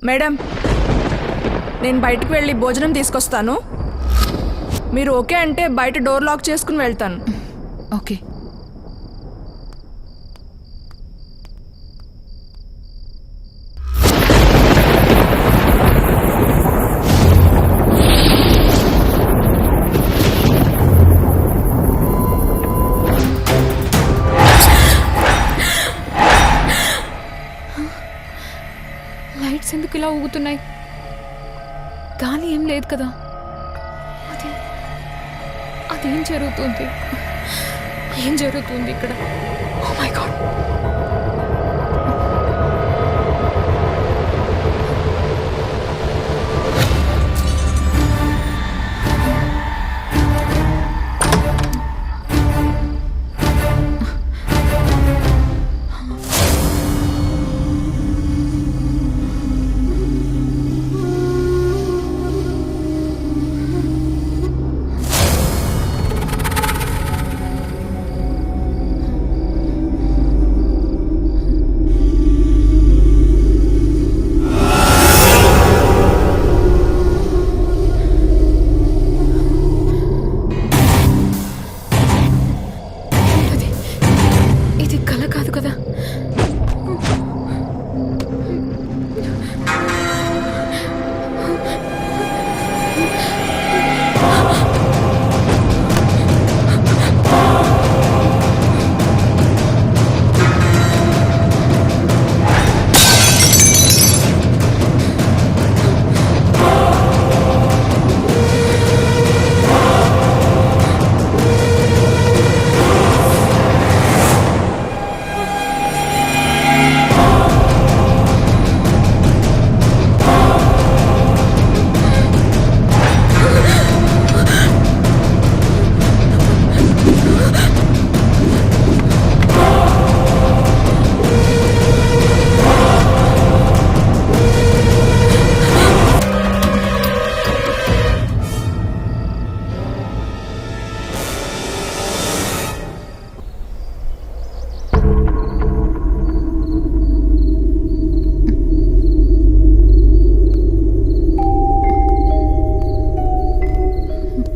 Madam, నేను బయటకు వెళ్ళి భోజనం తీసుకొస్తాను. మీరు ఓకే అంటే బయట డోర్ లాక్ చేసుకుని వెళ్తాను. ఓకే. లైట్స్ ఎందుకు ఇలా ఊగుతున్నాయి? గాలి ఏం లేదు కదా. అదేం జరుగుతుంది? ఏం జరుగుతుంది ఇక్కడ? Oh my God. ఇది కల కాదు కదా.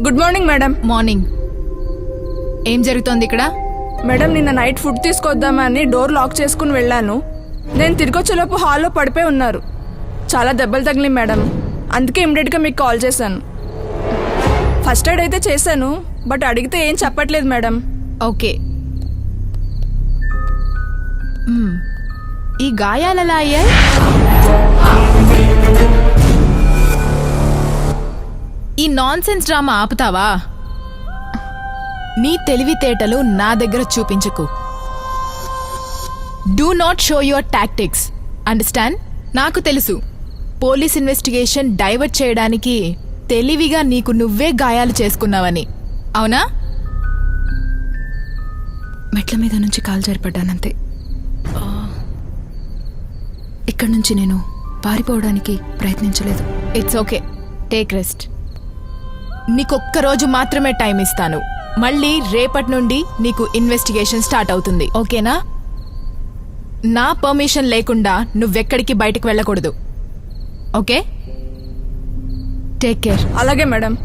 Good morning madam. మార్నింగ్. ఏం జరుగుతోంది ఇక్కడ? మేడం, నిన్న నైట్ ఫుడ్ తీసుకొద్దామని డోర్ లాక్ చేసుకుని వెళ్ళాను. నేను తిరిగొచ్చేలోపు హాల్లో పడిపోయి ఉన్నారు. చాలా దెబ్బలు తగిలి మేడం. అందుకే ఇమ్మీడియట్గా మీకు కాల్ చేశాను. ఫస్ట్ ఎయిడ్ అయితే చేశాను, బట్ అడిగితే ఏం చెప్పట్లేదు మేడం. ఓకే. ఈ గాయాలలా అయ్యాయి? ఈ నాన్సెన్స్ డ్రామా ఆపుతావా? నీ తెలివితేటలు నా దగ్గర చూపించకు. Do not show your tactics. Understand? నాకు తెలుసు పోలీస్ ఇన్వెస్టిగేషన్ డైవర్ట్ చేయడానికి తెలివిగా నీకు నువ్వే గాయాలు చేసుకున్నావని. అవునా? మెట్ల మీద నుంచి కాలు జారిపడ్డానంతే. ఇక్కడి నుంచి నేను పారిపోవడానికి ప్రయత్నించలేదు. It's okay. Take rest. నీకొక్కరోజు మాత్రమే టైం ఇస్తాను. మళ్ళీ రేపటి నుండి నీకు ఇన్వెస్టిగేషన్ స్టార్ట్ అవుతుంది. ఓకేనా? నా పర్మిషన్ లేకుండా నువ్వెక్కడికి బయటకు వెళ్ళకూడదు. ఓకే? Take care. అలాగే మేడం.